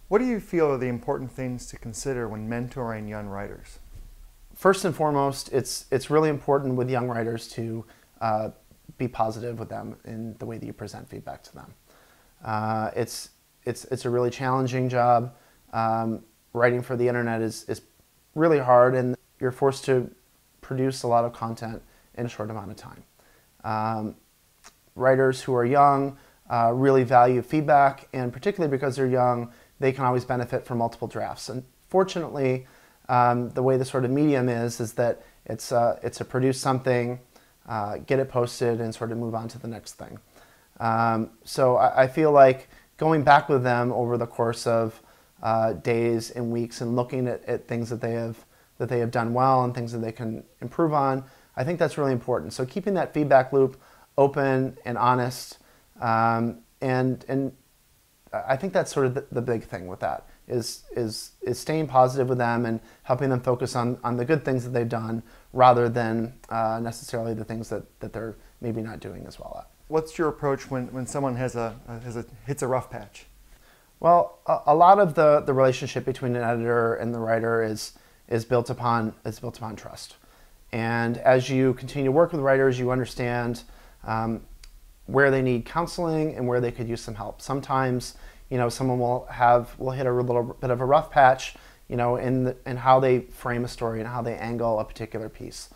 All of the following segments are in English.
What do you feel are the important things to consider when mentoring young writers? First and foremost, it's really important with young writers to be positive with them in the way that you present feedback to them. It's a really challenging job. Writing for the internet is really hard, and you're forced to produce a lot of content in a short amount of time. Writers who are young really value feedback, and particularly because they're young, they can always benefit from multiple drafts. And fortunately, the way the sort of medium is that it's a produce something, get it posted, and sort of move on to the next thing. So I feel like going back with them over the course of days and weeks and looking at things that they have done well and things that they can improve on, I think that's really important. So keeping that feedback loop open and honest, and I think that's sort of the big thing with that is staying positive with them and helping them focus on the good things that they've done rather than necessarily the things that they're maybe not doing as well at. What's your approach when someone hits a rough patch? Well, a lot of the relationship between an editor and the writer is built upon trust. And as you continue to work with writers, you understand where they need counseling and where they could use some help. Sometimes, someone will hit a little bit of a rough patch, in how they frame a story and how they angle a particular piece.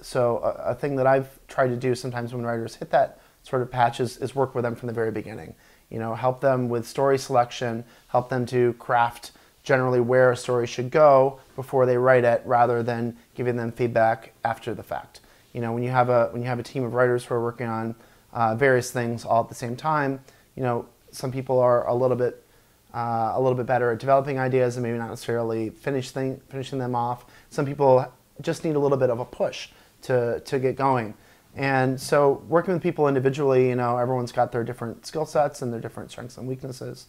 So a thing that I've tried to do sometimes when writers hit that sort of patch is work with them from the very beginning. Help them with story selection, help them to craft generally where a story should go before they write it, rather than giving them feedback after the fact. When you have a team of writers who are working on various things all at the same time, some people are a little bit better at developing ideas and maybe not necessarily finishing them off. Some people just need a little bit of a push to get going. And so working with people individually, everyone's got their different skill sets and their different strengths and weaknesses.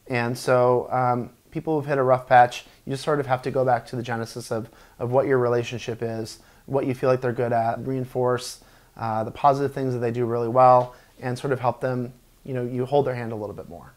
And so people who've hit a rough patch, you just sort of have to go back to the genesis of what your relationship is, what you feel like they're good at, reinforce the positive things that they do really well, and sort of help them, you hold their hand a little bit more.